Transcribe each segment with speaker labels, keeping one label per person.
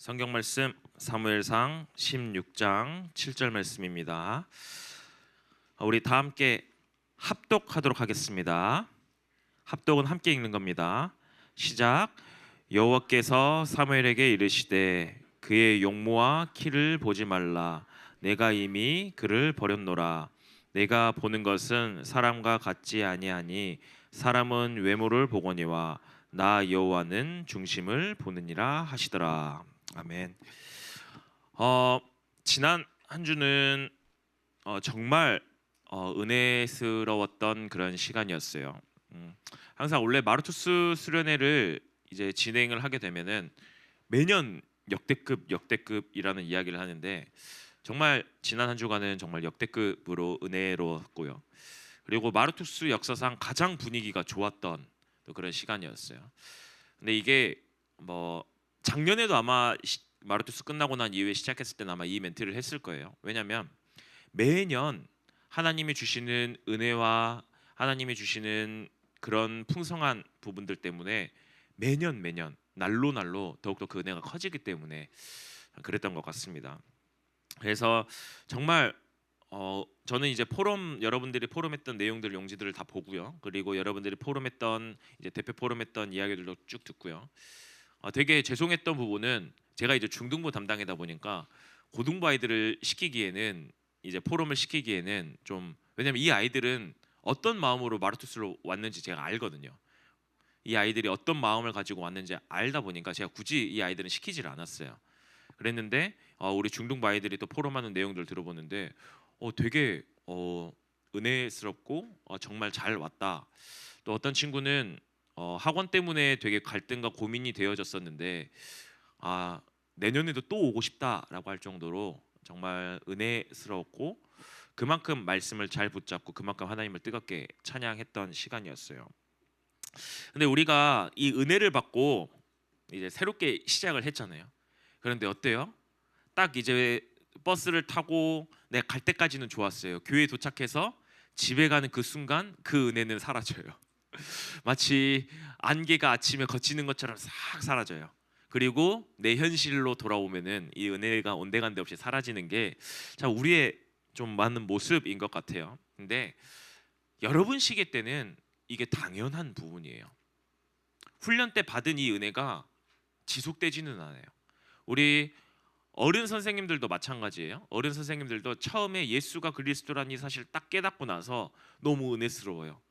Speaker 1: 성경 말씀 사무엘상 16장 7절 말씀입니다. 우리 다 함께 합독하도록 하겠습니다. 합독은 함께 읽는 겁니다. 시작. 여호와께서 사무엘에게 이르시되 그의 용모와 키를 보지 말라. 내가 이미 그를 버렸노라. 내가 보는 것은 사람과 같지 아니하니 사람은 외모를 보거니와 나 여호와는 중심을 보느니라 하시더라. 아멘. 지난 한 주는 정말 은혜스러웠던 그런 시간이었어요. 항상 원래 마르투스 수련회를 이제 진행을 하게 되면은 매년 역대급이라는 이야기를 하는데 정말 지난 한 주간은 정말 역대급으로 은혜로웠고요. 그리고 마르투스 역사상 가장 분위기가 좋았던 또 그런 시간이었어요. 근데 이게 뭐 작년에도 아마 마르투스 끝나고 난 이후에 시작했을 때는 아마 이 멘트를 했을 거예요. 왜냐하면 매년 하나님이 주시는 은혜와 하나님이 주시는 그런 풍성한 부분들 때문에 매년 날로 더욱더 그 은혜가 커지기 때문에 그랬던 것 같습니다. 그래서 정말 저는 이제 여러분들이 포럼했던 내용들 용지들을 다 보고요. 그리고 여러분들이 포럼했던 이제 대표 포럼했던 이야기들도 쭉 듣고요. 되게 죄송했던 부분은 제가 이제 중등부 담당이다 보니까 고등부 아이들을 시키기에는 이제 포럼을 시키기에는 좀, 왜냐면 이 아이들은 어떤 마음으로 마르투스로 왔는지 제가 알거든요. 이 아이들이 어떤 마음을 가지고 왔는지 알다 보니까 제가 굳이 이 아이들은 시키질 않았어요. 그랬는데 우리 중등부 아이들이 또 포럼하는 내용들 들어보는데 되게 은혜스럽고 정말 잘 왔다. 또 어떤 친구는 학원 때문에 되게 갈등과 고민이 되어졌었는데 내년에도 또 오고 싶다라고 할 정도로 정말 은혜스러웠고 그만큼 말씀을 잘 붙잡고 그만큼 하나님을 뜨겁게 찬양했던 시간이었어요. 근데 우리가 이 은혜를 받고 이제 새롭게 시작을 했잖아요. 그런데 어때요? 딱 이제 버스를 타고 내가 갈 때까지는 좋았어요. 교회에 도착해서 집에 가는 그 순간 그 은혜는 사라져요. 마치 안개가 아침에 걷히는 것처럼 싹 사라져요. 그리고 내 현실로 돌아오면은 이 은혜가 온데간데 없이 사라지는 게 우리의 좀 맞는 모습인 것 같아요. 근데 여러분 시기 때는 이게 당연한 부분이에요. 훈련 때 받은 이 은혜가 지속되지는 않아요. 우리 어른 선생님들도 마찬가지예요. 어른 선생님들도 처음에 예수가 그리스도라니 사실 딱 깨닫고 나서 너무 은혜스러워요.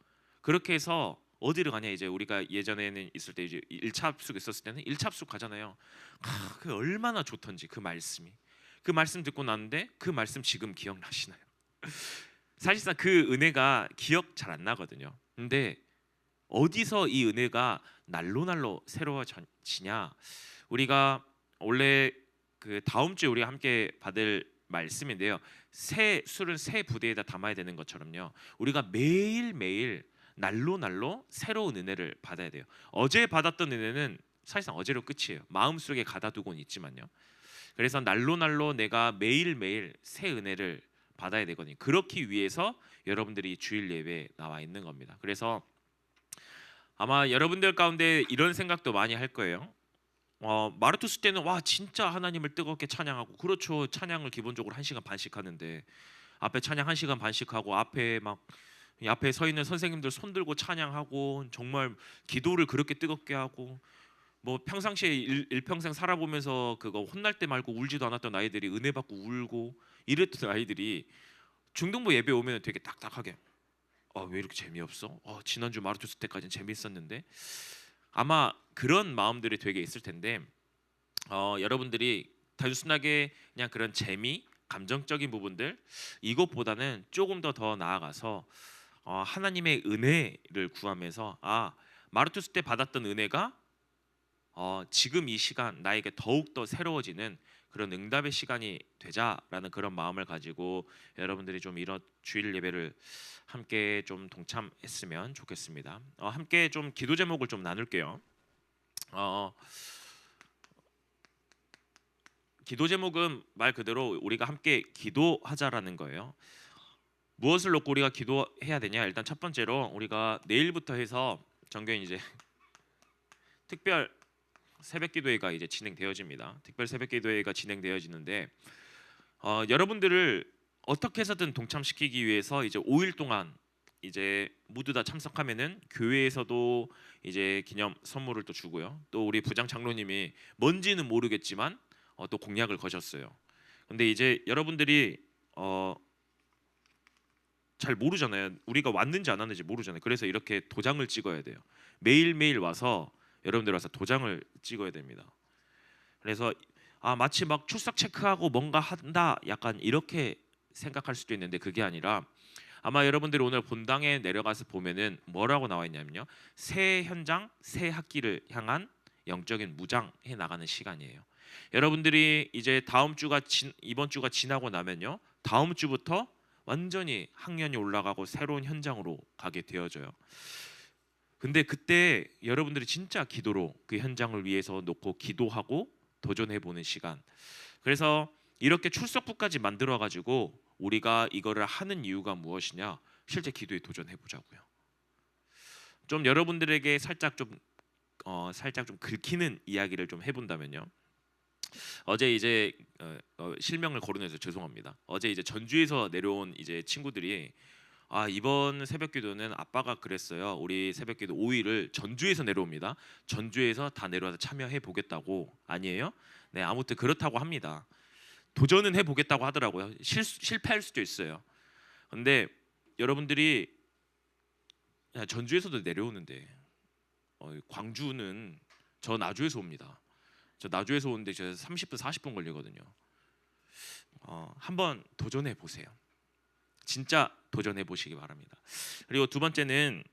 Speaker 1: 그렇게 해서 어디를 가냐, 이제 우리가 예전에는 있을 때 이제 1차 합숙 있었을 때는 1차 합숙 가잖아요. 그 얼마나 좋던지 그 말씀이. 그 말씀 듣고 났는데 그 말씀 지금 기억나시나요? 사실상 그 은혜가 기억 잘 안 나거든요. 근데 어디서 이 은혜가 날로 새로워지냐? 우리가 원래 그 다음 주에 우리가 함께 받을 말씀인데요. 술은 새 부대에다 담아야 되는 것처럼요. 우리가 매일매일 날로 새로운 은혜를 받아야 돼요. 어제 받았던 은혜는 사실상 어제로 끝이에요. 마음속에 가다두고는 있지만요. 그래서 날로 내가 매일매일 새 은혜를 받아야 되거든요. 그렇기 위해서 여러분들이 주일 예배에 나와 있는 겁니다. 그래서 아마 여러분들 가운데 이런 생각도 많이 할 거예요. 마르투스 때는 와 진짜 하나님을 뜨겁게 찬양하고, 그렇죠, 찬양을 기본적으로 1시간 반씩 하는데 앞에 찬양 1시간 반씩 하고 앞에 서 있는 선생님들 손 들고 찬양하고 정말 기도를 그렇게 뜨겁게 하고, 뭐 평상시에 일평생 살아보면서 그거 혼날 때 말고 울지도 않았던 아이들이 은혜 받고 울고 이랬던 아이들이 중등부 예배 오면 되게 딱딱하게 왜 이렇게 재미없어? 지난주 마르투스 때까지는 재미있었는데, 아마 그런 마음들이 되게 있을 텐데 여러분들이 단순하게 그냥 그런 재미, 감정적인 부분들 이것보다는 조금 더 나아가서 하나님의 은혜를 구하면서 마르투스 때 받았던 은혜가 지금 이 시간 나에게 더욱더 새로워지는 그런 응답의 시간이 되자라는 그런 마음을 가지고 여러분들이 좀 이런 주일 예배를 함께 좀 동참했으면 좋겠습니다. 함께 좀 기도 제목을 좀 나눌게요. 기도 제목은 말 그대로 우리가 함께 기도하자라는 거예요. 무엇을 놓고 우리가 기도해야 되냐? 일단 첫 번째로 우리가 내일부터 해서 정교인 이제 특별 새벽기도회가 이제 진행되어집니다. 특별 새벽기도회가 진행되어지는데 여러분들을 어떻게 해서든 동참시키기 위해서 이제 5일 동안 이제 모두 다 참석하면은 교회에서도 이제 기념 선물을 또 주고요. 또 우리 부장 장로님이 뭔지는 모르겠지만 또 공약을 거셨어요. 근데 이제 여러분들이 잘 모르잖아요. 우리가 왔는지 안 왔는지 모르잖아요. 그래서 이렇게 도장을 찍어야 돼요. 매일매일 와서 여러분들 와서 도장을 찍어야 됩니다. 그래서 마치 막 출석 체크하고 뭔가 한다 약간 이렇게 생각할 수도 있는데 그게 아니라 아마 여러분들이 오늘 본당에 내려가서 보면은 뭐라고 나와 있냐면요. 새 현장, 새 학기를 향한 영적인 무장해 나가는 시간이에요. 여러분들이 이제 이번 주가 지나고 나면요. 다음 주부터 완전히 학년이 올라가고 새로운 현장으로 가게 되어져요. 근데 그때 여러분들이 진짜 기도로 그 현장을 위해서 놓고 기도하고 도전해 보는 시간. 그래서 이렇게 출석부까지 만들어 가지고 우리가 이거를 하는 이유가 무엇이냐? 실제 기도에 도전해 보자고요. 좀 여러분들에게 살짝 좀 긁히는 이야기를 좀 해본다면요. 어제 이제 실명을 거론해서 죄송합니다. 어제 이제 전주에서 내려온 이제 친구들이 이번 새벽기도는 아빠가 그랬어요. 우리 새벽기도 5일을 전주에서 내려옵니다. 전주에서 다 내려와서 참여해 보겠다고. 아니에요? 네, 아무튼 그렇다고 합니다. 도전은 해 보겠다고 하더라고요. 실패할 수도 있어요. 근데 여러분들이 전주에서도 내려오는데 광주는 저 나주에서 옵니다. 저 나주에서 오는데 저 30분 40분 걸리거든요. 한번 도전해 보세요. 진짜 도전해 보시기 바랍니다. 그리고 두 번째는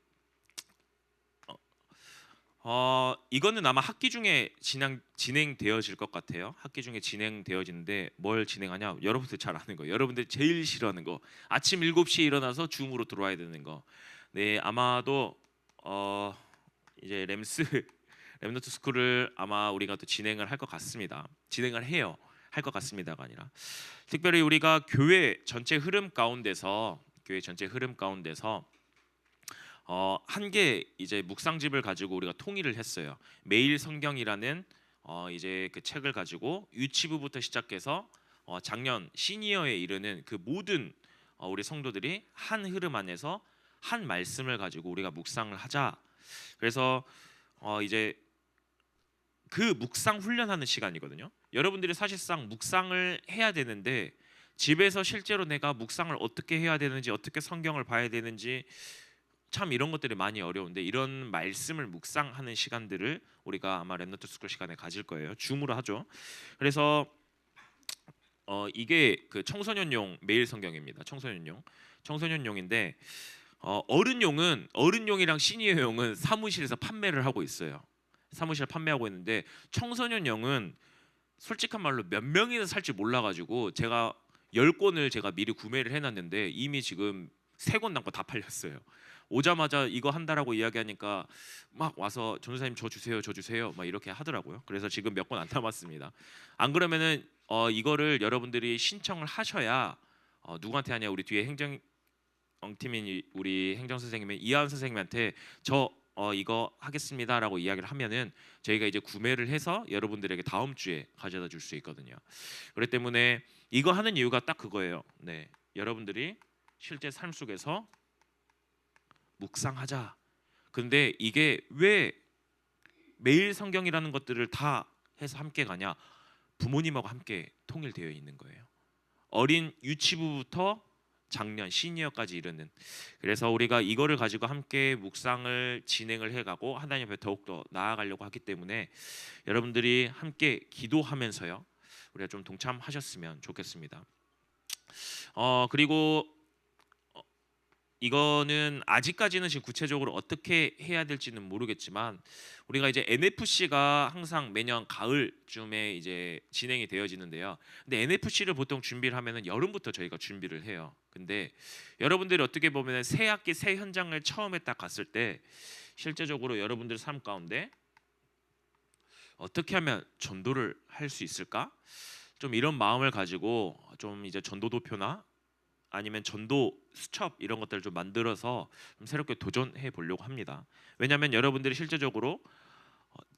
Speaker 1: 이거는 아마 학기 중에 진행되어질 것 같아요. 학기 중에 진행되어지는데 뭘 진행하냐? 여러분들 잘 아는 거. 여러분들 제일 싫어하는 거. 아침 7시에 일어나서 줌으로 들어와야 되는 거. 네, 아마도 이제 렘너트 스쿨을 아마 우리가 또 진행을 할 것 같습니다. 진행을 해요. 할 것 같습니다가 아니라 특별히 우리가 교회 전체 흐름 가운데서 한 개 이제 묵상집을 가지고 우리가 통일을 했어요. 매일 성경이라는 이제 그 책을 가지고 유치부부터 시작해서 작년 시니어에 이르는 그 모든 우리 성도들이 한 흐름 안에서 한 말씀을 가지고 우리가 묵상을 하자. 그래서 이제 그 묵상 훈련하는 시간이거든요. 여러분들이 사실상 묵상을 해야 되는데 집에서 실제로 내가 묵상을 어떻게 해야 되는지, 어떻게 성경을 봐야 되는지 참 이런 것들이 많이 어려운데 이런 말씀을 묵상하는 시간들을 우리가 아마 렘넌트 스쿨 시간에 가질 거예요. 줌으로 하죠. 그래서 이게 그 청소년용 매일 성경입니다. 청소년용인데 어른용이랑 시니어용은 사무실에서 판매를 하고 있어요. 사무실 판매하고 있는데 청소년용은 솔직한 말로 몇 명이나 살지 몰라가지고 제가 10권을 제가 미리 구매를 해놨는데 이미 지금 3권 남고 다 팔렸어요. 오자마자 이거 한다라고 이야기하니까 막 와서 전도사님 저 주세요 막 이렇게 하더라고요. 그래서 지금 몇 권 안 남았습니다. 안 그러면은 이거를 여러분들이 신청을 하셔야 누구한테 하냐? 우리 뒤에 행정팀인 우리 행정 선생님인 이하은 선생님한테 저 이거 하겠습니다라고 이야기를 하면은 저희가 이제 구매를 해서 여러분들에게 다음 주에 가져다 줄 수 있거든요. 그렇기 때문에 이거 하는 이유가 딱 그거예요. 네, 여러분들이 실제 삶 속에서 묵상하자. 근데 이게 왜 매일 성경이라는 것들을 다 해서 함께 가냐? 부모님하고 함께 통일되어 있는 거예요. 어린 유치부부터 작년 시니어까지 이르는. 그래서 우리가 이거를 가지고 함께 묵상을 진행을 해가고 하나님 앞에 더욱더 나아가려고 하기 때문에 여러분들이 함께 기도하면서요 우리가 좀 동참하셨으면 좋겠습니다. 그리고 이거는 아직까지는 지금 구체적으로 어떻게 해야 될지는 모르겠지만 우리가 이제 NFC가 항상 매년 가을쯤에 이제 진행이 되어지는데요. 근데 NFC를 보통 준비를 하면은 여름부터 저희가 준비를 해요. 근데 여러분들이 어떻게 보면 새 학기 새 현장을 처음에 딱 갔을 때 실제적으로 여러분들 삶 가운데 어떻게 하면 전도를 할 수 있을까? 좀 이런 마음을 가지고 좀 이제 전도도표나 아니면 전도 수첩 이런 것들을 좀 만들어서 좀 새롭게 도전해 보려고 합니다. 왜냐하면 여러분들이 실제적으로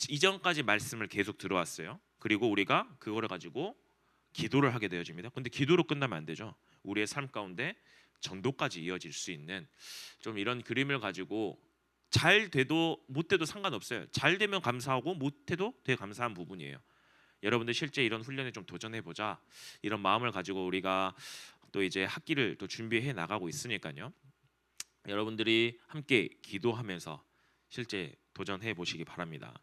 Speaker 1: 이전까지 말씀을 계속 들어왔어요. 그리고 우리가 그거를 가지고 기도를 하게 되어집니다. 근데 기도로 끝나면 안 되죠. 우리의 삶 가운데 전도까지 이어질 수 있는 좀 이런 그림을 가지고 잘 돼도 못 돼도 상관없어요. 잘 되면 감사하고 못 해도 되게 감사한 부분이에요. 여러분들 실제 이런 훈련에 좀 도전해 보자. 이런 마음을 가지고 우리가 또 이제 학기를 또 준비해 나가고 있으니까요. 여러분들이 함께 기도하면서 실제 도전해 보시기 바랍니다.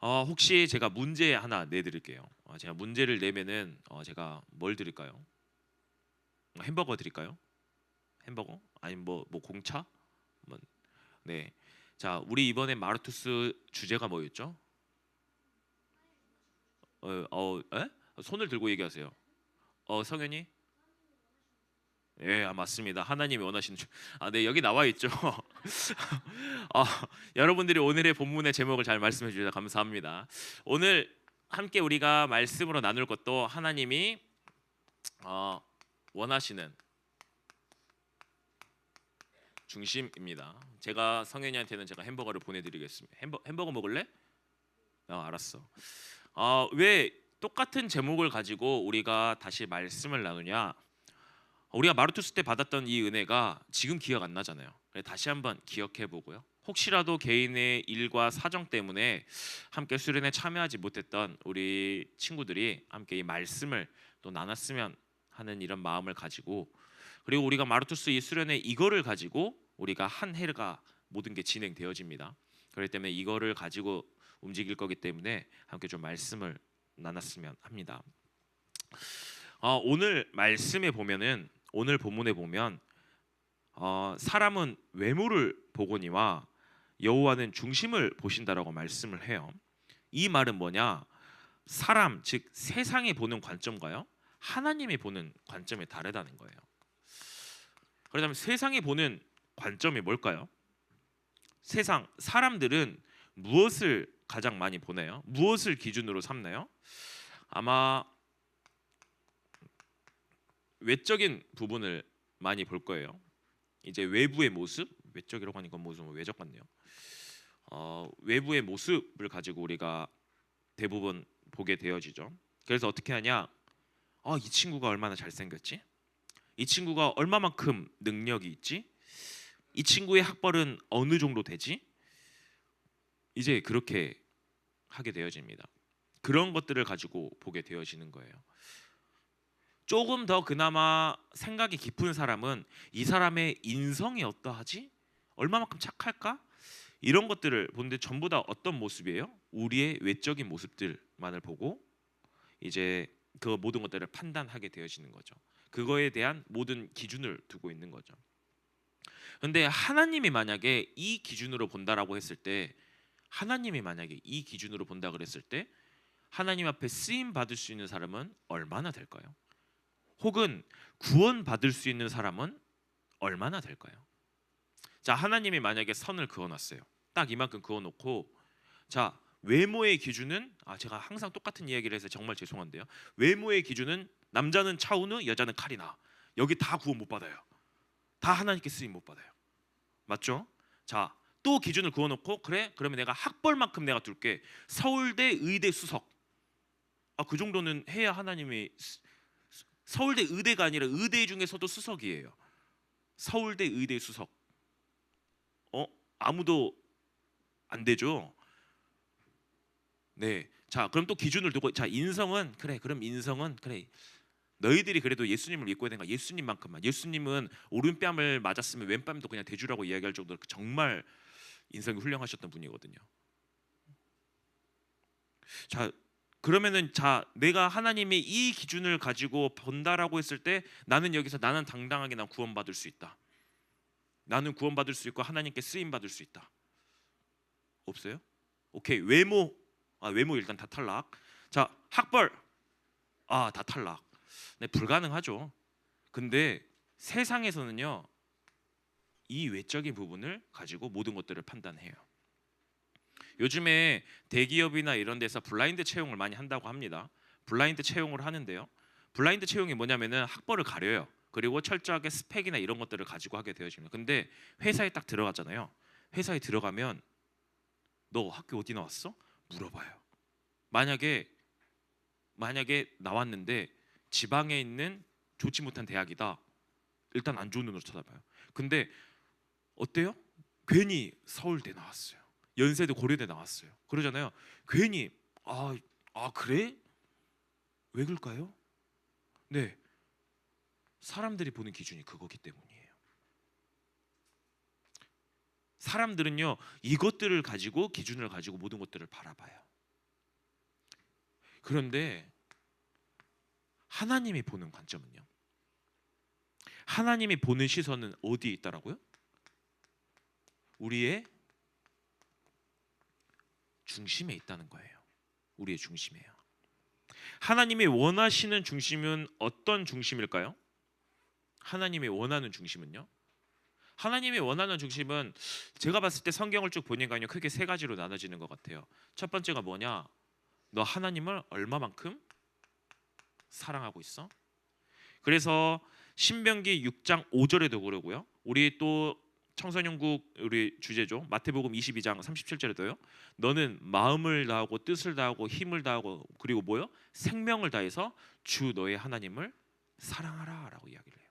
Speaker 1: 혹시 제가 문제 하나 내드릴게요. 제가 문제를 내면은 제가 뭘 드릴까요? 햄버거 드릴까요? 햄버거? 아니면 뭐 공차? 뭐, 네. 자, 우리 이번에 마르투스 주제가 뭐였죠? 에? 손을 들고 얘기하세요. 성현이? 예, 맞습니다. 하나님이 원하시는 네, 여기 나와 있죠. 여러분들이 오늘의 본문의 제목을 잘 말씀해 주셔서 감사합니다. 오늘 함께 우리가 말씀으로 나눌 것도 하나님이 원하시는 중심입니다. 제가 성현이한테는 제가 햄버거를 보내드리겠습니다. 햄버거 먹을래? 알았어. 왜 똑같은 제목을 가지고 우리가 다시 말씀을 나누냐? 우리가 마르투스 때 받았던 이 은혜가 지금 기억 안 나잖아요. 다시 한번 기억해 보고요. 혹시라도 개인의 일과 사정 때문에 함께 수련에 참여하지 못했던 우리 친구들이 함께 이 말씀을 또 나눴으면 하는 이런 마음을 가지고, 그리고 우리가 마르투스 이 수련회 이거를 가지고 우리가 한 해가 모든 게 진행되어집니다. 그렇기 때문에 이거를 가지고 움직일 거기 때문에 함께 좀 말씀을 나눴으면 합니다. 오늘 말씀에 보면은, 오늘 본문에 보면 사람은 외모를 보거니와 여호와는 중심을 보신다라고 말씀을 해요. 이 말은 뭐냐? 사람, 즉 세상이 보는 관점과요, 하나님이 보는 관점이 다르다는 거예요. 그렇다면 세상이 보는 관점이 뭘까요? 사람들은 무엇을 가장 많이 보나요? 무엇을 기준으로 삼나요? 아마 외적인 부분을 많이 볼 거예요. 이제 외부의 모습, 외적이라고 하니까 무슨 외적 같네요. 외부의 모습을 가지고 우리가 대부분 보게 되어지죠. 그래서 어떻게 하냐? 이 친구가 얼마나 잘생겼지? 이 친구가 얼마만큼 능력이 있지? 이 친구의 학벌은 어느 정도 되지? 이제 그렇게 하게 되어집니다. 그런 것들을 가지고 보게 되어지는 거예요. 조금 더 그나마 생각이 깊은 사람은 이 사람의 인성이 어떠하지? 얼마만큼 착할까? 이런 것들을 보는데 전부 다 어떤 모습이에요? 우리의 외적인 모습들만을 보고 이제 그 모든 것들을 판단하게 되어지는 거죠. 그거에 대한 모든 기준을 두고 있는 거죠. 근데 하나님이 만약에 이 기준으로 본다라고 했을 때, 하나님이 만약에 이 기준으로 본다 그랬을 때 하나님 앞에 쓰임 받을 수 있는 사람은 얼마나 될까요? 혹은 구원 받을 수 있는 사람은 얼마나 될까요? 자, 하나님이 만약에 선을 그어놨어요. 딱 이만큼 그어놓고, 자, 외모의 기준은 제가 항상 똑같은 이야기를 해서 정말 죄송한데요. 외모의 기준은 남자는 차은우, 여자는 카리나. 여기 다 구원 못 받아요. 다 하나님께 쓰임 못 받아요. 맞죠? 자, 또 기준을 그어놓고, 그래? 그러면 내가 학벌만큼 내가 둘게. 서울대 의대 수석. 그 정도는 해야 하나님이, 서울대 의대가 아니라 의대 중에서도 수석이에요. 서울대 의대 수석. 아무도 안 되죠. 네. 자, 그럼 또 기준을 두고, 자, 인성은 그래. 그럼 인성은 그래. 너희들이 그래도 예수님을 믿고 되는가? 예수님만큼만. 예수님은 오른뺨을 맞았으면 왼뺨도 그냥 대주라고 이야기할 정도로 정말 인성이 훌륭하셨던 분이거든요. 자, 그러면은 내가 하나님이 이 기준을 가지고 본다라고 했을 때 나는 여기서 나는 당당하게 난 구원받을 수 있다. 나는 구원받을 수 있고 하나님께 쓰임 받을 수 있다. 없어요? 오케이. 외모 일단 다 탈락. 자, 학벌 다 탈락. 네, 불가능하죠. 근데 세상에서는요, 이 외적인 부분을 가지고 모든 것들을 판단해요. 요즘에 대기업이나 이런 데서 블라인드 채용을 많이 한다고 합니다. 블라인드 채용을 하는데요, 블라인드 채용이 뭐냐면은 학벌을 가려요. 그리고 철저하게 스펙이나 이런 것들을 가지고 하게 되어집니다. 근데 회사에 딱 들어갔잖아요. 회사에 들어가면 너 학교 어디 나왔어? 물어봐요. 만약에 나왔는데 지방에 있는 좋지 못한 대학이다. 일단 안 좋은 눈으로 쳐다봐요. 근데 어때요? 괜히 서울대 나왔어요. 연세대 고려대 나왔어요. 그러잖아요. 괜히 그래? 왜 그럴까요? 네, 사람들이 보는 기준이 그거기 때문이에요. 사람들은요 이것들을 가지고 기준을 가지고 모든 것들을 바라봐요. 그런데 하나님이 보는 관점은요, 하나님이 보는 시선은 어디에 있다라고요? 우리의 중심에 있다는 거예요. 우리의 중심이에요. 하나님이 원하시는 중심은 어떤 중심일까요? 하나님이 원하는 중심은요? 하나님이 원하는 중심은 제가 봤을 때 성경을 쭉 보니까요 크게 세 가지로 나눠지는 것 같아요. 첫 번째가 뭐냐? 너 하나님을 얼마만큼 사랑하고 있어? 그래서 신명기 6장 5절에도 그러고요. 우리 또 청소년국 우리 주제죠. 마태복음 22장 37절에도요. 너는 마음을 다하고 뜻을 다하고 힘을 다하고 그리고 뭐요? 생명을 다해서 주 너의 하나님을 사랑하라라고 이야기를 해요.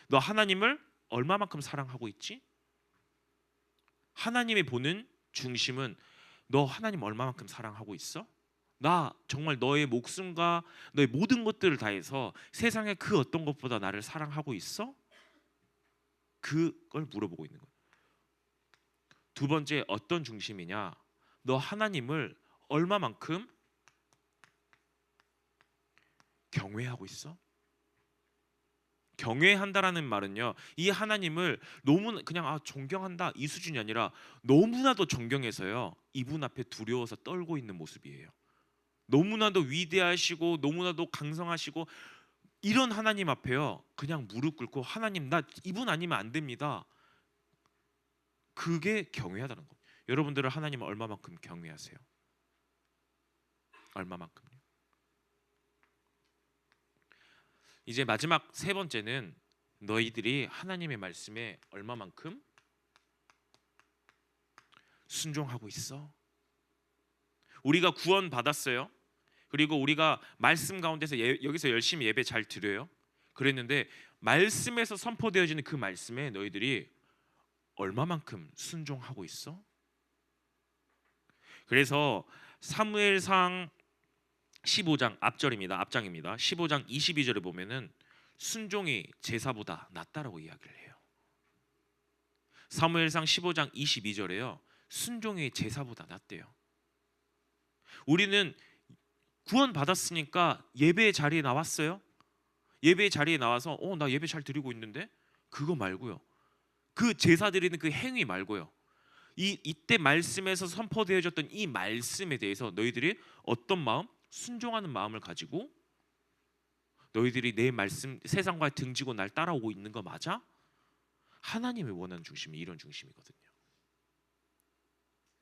Speaker 1: 너 하나님을 얼마만큼 사랑하고 있지? 하나님이 보는 중심은 너 하나님 얼마만큼 사랑하고 있어? 나 정말 너의 목숨과 너의 모든 것들을 다해서 세상의 그 어떤 것보다 나를 사랑하고 있어? 그걸 물어보고 있는 거예요. 두 번째 어떤 중심이냐? 너 하나님을 얼마만큼 경외하고 있어? 경외한다라는 말은요, 이 하나님을 너무 그냥 존경한다 이 수준이 아니라 너무나도 존경해서요 이분 앞에 두려워서 떨고 있는 모습이에요. 너무나도 위대하시고 너무나도 강성하시고 이런 하나님 앞에요 그냥 무릎 꿇고 하나님 나 이분 아니면 안 됩니다. 그게 경외하다는 겁니다. 여러분들은 하나님을 얼마만큼 경외하세요? 얼마만큼요? 이제 마지막 세 번째는 너희들이 하나님의 말씀에 얼마만큼 순종하고 있어? 우리가 구원 받았어요. 그리고 우리가 말씀 가운데서 여기서 열심히 예배 잘 드려요. 그랬는데 말씀에서 선포되어지는 그 말씀에 너희들이 얼마만큼 순종하고 있어? 그래서 사무엘상 15장 앞장입니다. 15장 22절에 보면은 순종이 제사보다 낫다라고 이야기를 해요. 사무엘상 15장 22절에요. 순종이 제사보다 낫대요. 우리는 구원 받았으니까 예배 자리에 나왔어요. 예배 자리에 나와서 나 예배 잘 드리고 있는데 그거 말고요. 그 제사 드리는 그 행위 말고요. 이때 말씀에서 선포되어졌던 이 말씀에 대해서 너희들이 어떤 마음? 순종하는 마음을 가지고 너희들이 내 말씀 세상과 등지고 날 따라오고 있는 거 맞아? 하나님이 원하는 중심이 이런 중심이거든요.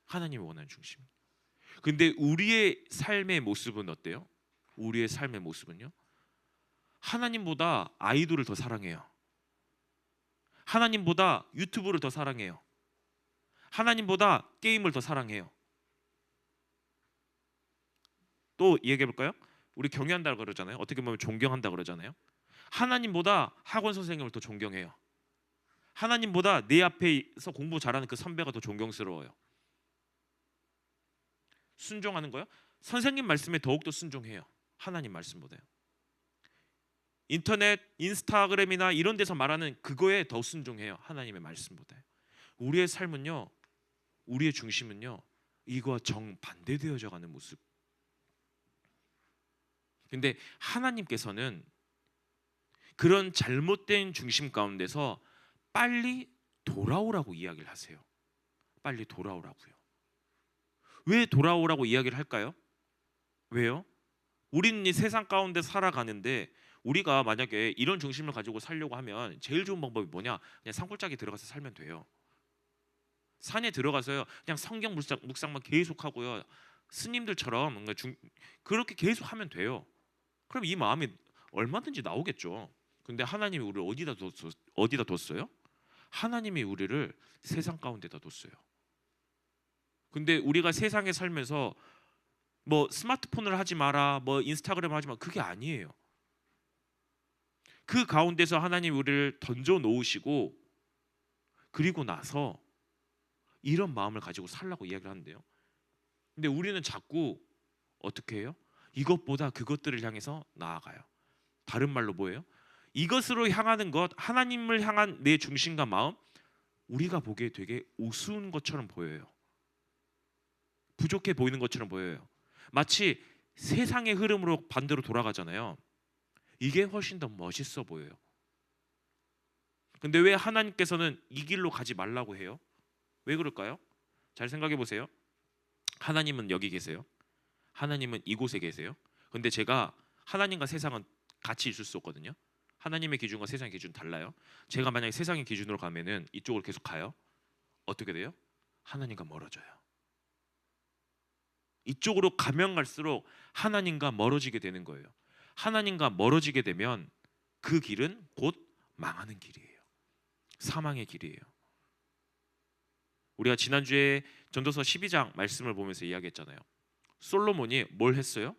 Speaker 1: 하나님이 원하는 중심. 근데 우리의 삶의 모습은 어때요? 우리의 삶의 모습은요? 하나님보다 아이돌을 더 사랑해요. 하나님보다 유튜브를 더 사랑해요. 하나님보다 게임을 더 사랑해요. 또 얘기해 볼까요? 우리 경외한다 그러잖아요. 어떻게 보면 존경한다 그러잖아요. 하나님보다 학원 선생님을 더 존경해요. 하나님보다 내 앞에서 공부 잘하는 그 선배가 더 존경스러워요. 순종하는 거요? 선생님 말씀에 더욱더 순종해요. 하나님 말씀보다요. 인터넷, 인스타그램이나 이런 데서 말하는 그거에 더 순종해요. 하나님의 말씀보다요. 우리의 삶은요, 우리의 중심은요, 이거와 정반대되어져 가는 모습. 근데 하나님께서는 그런 잘못된 중심 가운데서 빨리 돌아오라고 이야기를 하세요. 빨리 돌아오라고요. 왜 돌아오라고 이야기를 할까요? 왜요? 우리는 이 세상 가운데 살아가는데 우리가 만약에 이런 중심을 가지고 살려고 하면 제일 좋은 방법이 뭐냐? 그냥 산골짜기 들어가서 살면 돼요. 산에 들어가서요 그냥 성경 묵상만 계속하고요 스님들처럼 뭔가 그렇게 계속 하면 돼요. 그럼 이 마음이 얼마든지 나오겠죠. 근데 하나님이 우리를 어디다 뒀어요? 하나님이 우리를 세상 가운데다 뒀어요. 근데 우리가 세상에 살면서 뭐 스마트폰을 하지 마라, 뭐 인스타그램을 하지 마, 그게 아니에요. 그 가운데서 하나님 우리를 던져 놓으시고 그리고 나서 이런 마음을 가지고 살라고 이야기를 하는데요. 근데 우리는 자꾸 어떻게 해요? 이것보다 그것들을 향해서 나아가요. 다른 말로 뭐예요? 이것으로 향하는 것, 하나님을 향한 내 중심과 마음, 우리가 보기에 되게 우스운 것처럼 보여요. 부족해 보이는 것처럼 보여요. 마치 세상의 흐름으로 반대로 돌아가잖아요. 이게 훨씬 더 멋있어 보여요. 근데 왜 하나님께서는 이 길로 가지 말라고 해요? 왜 그럴까요? 잘 생각해 보세요. 하나님은 여기 계세요. 하나님은 이곳에 계세요. 근데 제가 하나님과 세상은 같이 있을 수 없거든요. 하나님의 기준과 세상의 기준 달라요. 제가 만약에 세상의 기준으로 가면은 이쪽으로 계속 가요. 어떻게 돼요? 하나님과 멀어져요. 이쪽으로 가면 갈수록 하나님과 멀어지게 되는 거예요. 하나님과 멀어지게 되면 그 길은 곧 망하는 길이에요. 사망의 길이에요. 우리가 지난주에 전도서 12장 말씀을 보면서 이야기했잖아요. 솔로몬이 뭘 했어요?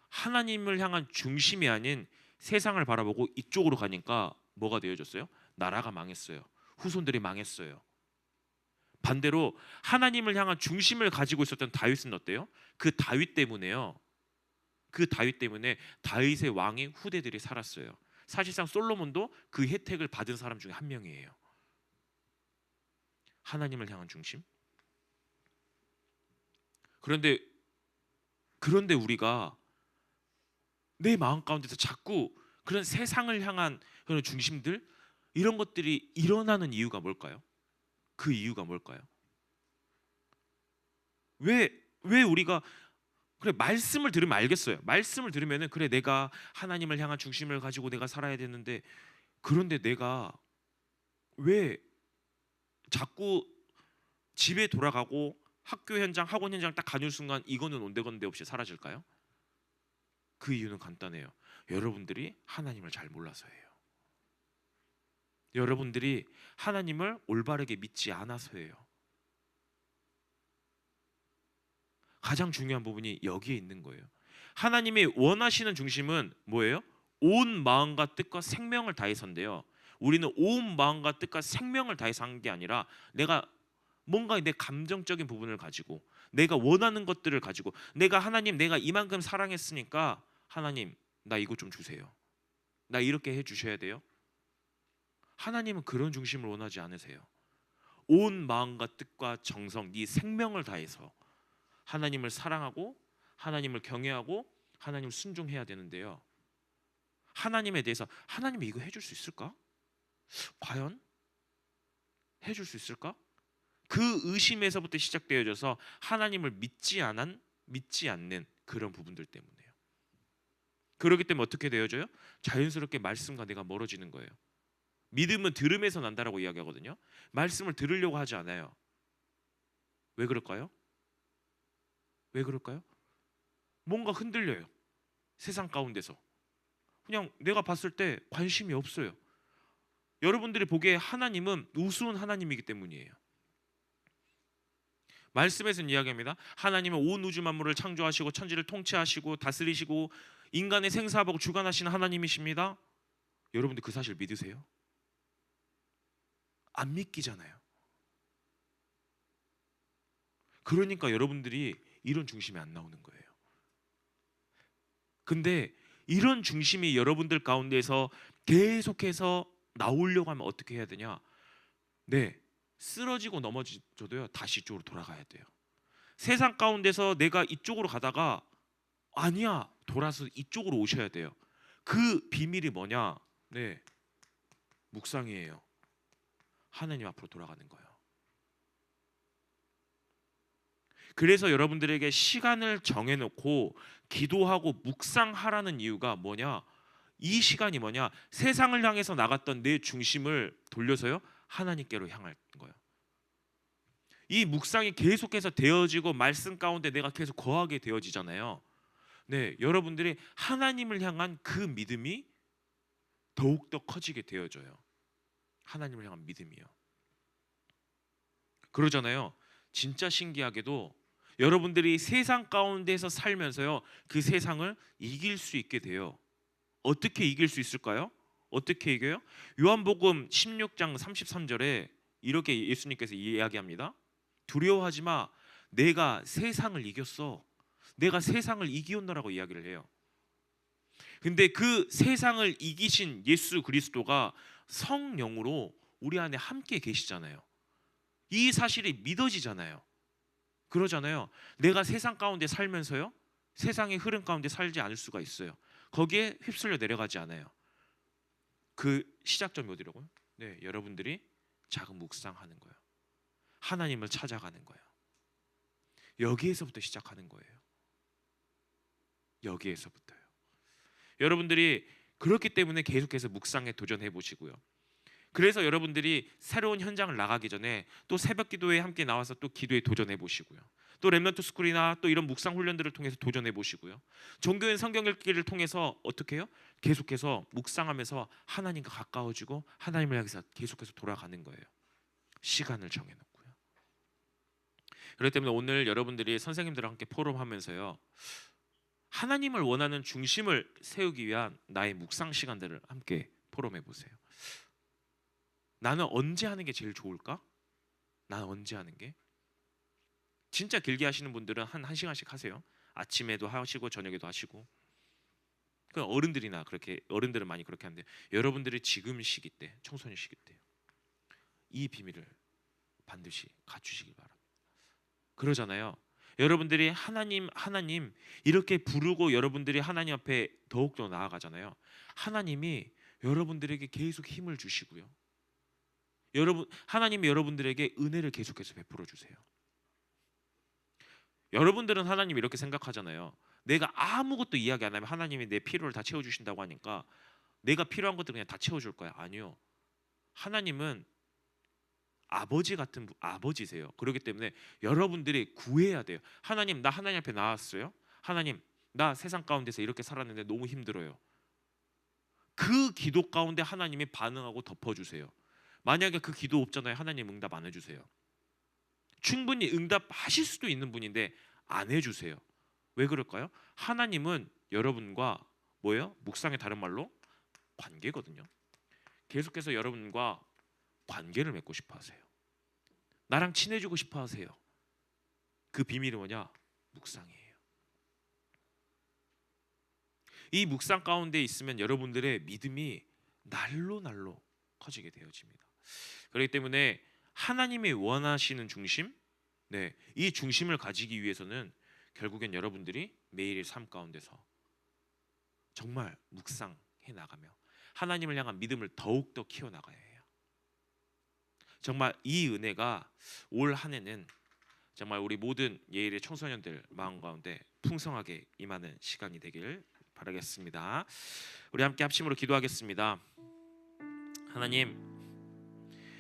Speaker 1: 하나님을 향한 중심이 아닌 세상을 바라보고 이쪽으로 가니까 뭐가 되어졌어요? 나라가 망했어요. 후손들이 망했어요. 반대로 하나님을 향한 중심을 가지고 있었던 다윗은 어때요? 그 다윗 때문에요. 그 다윗 때문에 다윗의 왕의 후대들이 살았어요. 사실상 솔로몬도 그 혜택을 받은 사람 중에 한 명이에요. 하나님을 향한 중심. 그런데 우리가 내 마음 가운데서 자꾸 그런 세상을 향한 그런 중심들, 이런 것들이 일어나는 이유가 뭘까요? 그 이유가 뭘까요? 왜 우리가 그래, 말씀을 들으면 알겠어요. 말씀을 들으면은 그래, 내가 하나님을 향한 중심을 가지고 내가 살아야 되는데, 그런데 내가 왜 자꾸 집에 돌아가고 학교 현장, 학원 현장 딱 가는 순간 이거는 온데건데 없이 사라질까요? 그 이유는 간단해요. 여러분들이 하나님을 잘 몰라서예요. 여러분들이 하나님을 올바르게 믿지 않아서예요. 가장 중요한 부분이 여기에 있는 거예요. 하나님이 원하시는 중심은 뭐예요? 온 마음과 뜻과 생명을 다해서인데요. 우리는 온 마음과 뜻과 생명을 다해서 한 게 아니라 내가 뭔가 내 감정적인 부분을 가지고 내가 원하는 것들을 가지고 내가 하나님, 내가 이만큼 사랑했으니까 하나님, 나 이거 좀 주세요. 나 이렇게 해 주셔야 돼요. 하나님은 그런 중심을 원하지 않으세요. 온 마음과 뜻과 정성, 네 생명을 다해서 하나님을 사랑하고 하나님을 경외하고 하나님을 순종해야 되는데요. 하나님에 대해서 하나님이 이거 해줄 수 있을까? 과연 해줄 수 있을까? 그 의심에서부터 시작되어져서 하나님을 믿지 않는 그런 부분들 때문에요. 그렇기 때문에 어떻게 되어져요? 자연스럽게 말씀과 내가 멀어지는 거예요. 믿음은 들음에서 난다라고 이야기하거든요. 말씀을 들으려고 하지 않아요. 왜 그럴까요? 왜 그럴까요? 뭔가 흔들려요. 세상 가운데서. 그냥 내가 봤을 때 관심이 없어요. 여러분들이 보기에 하나님은 우스운 하나님이기 때문이에요. 말씀에서는 이야기합니다. 하나님은 온 우주 만물을 창조하시고 천지를 통치하시고 다스리시고 인간의 생사하고 주관하시는 하나님이십니다. 여러분들 그 사실 믿으세요? 안 믿기잖아요. 그러니까 여러분들이 이런 중심이 안 나오는 거예요. 근데 이런 중심이 여러분들 가운데서 계속해서 나오려고 하면 어떻게 해야 되냐? 네, 쓰러지고 넘어져도요, 다시 이쪽으로 돌아가야 돼요. 세상 가운데서 내가 이쪽으로 가다가 아니야, 돌아서 이쪽으로 오셔야 돼요. 그 비밀이 뭐냐? 네, 묵상이에요. 하나님 앞으로 돌아가는 거예요. 그래서 여러분들에게 시간을 정해놓고 기도하고 묵상하라는 이유가 뭐냐? 이 시간이 뭐냐? 세상을 향해서 나갔던 내 중심을 돌려서요, 하나님께로 향할 거예요. 이 묵상이 계속해서 되어지고 말씀 가운데 내가 계속 거하게 되어지잖아요. 네, 여러분들이 하나님을 향한 그 믿음이 더욱더 커지게 되어져요. 하나님을 향한 믿음이요. 그러잖아요. 진짜 신기하게도 여러분들이 세상 가운데서 살면서요, 그 세상을 이길 수 있게 돼요. 어떻게 이길 수 있을까요? 어떻게 이겨요? 요한복음 16장 33절에 이렇게 예수님께서 이야기합니다. 두려워하지 마. 내가 세상을 이겼어. 내가 세상을 이기었노라고 이야기를 해요. 근데 그 세상을 이기신 예수 그리스도가 성령으로 우리 안에 함께 계시잖아요. 이 사실이 믿어지잖아요. 그러잖아요. 내가 세상 가운데 살면서요, 세상의 흐름 가운데 살지 않을 수가 있어요. 거기에 휩쓸려 내려가지 않아요. 그 시작점이 어디라고요? 네, 여러분들이 작은 묵상하는 거예요. 하나님을 찾아가는 거예요. 여기에서부터 시작하는 거예요. 여기에서부터요. 여러분들이 그렇기 때문에 계속해서 묵상에 도전해 보시고요. 그래서 여러분들이 새로운 현장을 나가기 전에 또 새벽 기도에 함께 나와서 또 기도에 도전해 보시고요. 또 렘넌트 스쿨이나 또 이런 묵상 훈련들을 통해서 도전해 보시고요. 종교인 성경 읽기를 통해서 어떻게 해요? 계속해서 묵상하면서 하나님과 가까워지고 하나님을 향해서 계속해서 돌아가는 거예요. 시간을 정해놓고요. 그렇기 때문에 오늘 여러분들이 선생님들과 함께 포럼하면서요, 하나님을 원하는 중심을 세우기 위한 나의 묵상 시간들을 함께 포럼해 보세요. 나는 언제 하는 게 제일 좋을까? 나는 언제 하는 게? 진짜 길게 하시는 분들은 한 1시간씩 하세요. 아침에도 하시고 저녁에도 하시고. 그 어른들이나 그렇게, 어른들은 많이 그렇게 하는데, 여러분들이 지금 시기 때, 청소년 시기 때 이 비밀을 반드시 갖추시길 바랍니다. 그러잖아요. 여러분들이 하나님 하나님 이렇게 부르고 여러분들이 하나님 앞에 더욱더 나아가잖아요. 하나님이 여러분들에게 계속 힘을 주시고요. 하나님이 여러분들에게 은혜를 계속해서 베풀어 주세요. 여러분들은 하나님 이렇게 생각하잖아요. 내가 아무것도 이야기 안 하면 하나님이 내 필요를 다 채워주신다고 하니까 내가 필요한 것들 그냥 다 채워줄 거야. 아니요. 하나님은 아버지 같은 아버지세요. 그렇기 때문에 여러분들이 구해야 돼요. 하나님, 나 하나님 앞에 나왔어요. 하나님, 나 세상 가운데서 이렇게 살았는데 너무 힘들어요. 그 기도 가운데 하나님이 반응하고 덮어주세요. 만약에 그 기도 없잖아요. 하나님 응답 안 해주세요. 충분히 응답하실 수도 있는 분인데 안 해주세요. 왜 그럴까요? 하나님은 여러분과 뭐예요? 묵상의 다른 말로 관계거든요. 계속해서 여러분과 관계를 맺고 싶어 하세요. 나랑 친해지고 싶어 하세요. 그 비밀이 뭐냐? 묵상이에요. 이 묵상 가운데 있으면 여러분들의 믿음이 날로 커지게 되어집니다. 그렇기 때문에 하나님이 원하시는 중심, 네, 이 중심을 가지기 위해서는 결국엔 여러분들이 매일의 삶 가운데서 정말 묵상해 나가며 하나님을 향한 믿음을 더욱더 키워나가야 해요. 정말 이 은혜가 올 한 해는 정말 우리 모든 예일의 청소년들 마음 가운데 풍성하게 임하는 시간이 되길 바라겠습니다. 우리 함께 합심으로 기도하겠습니다. 하나님,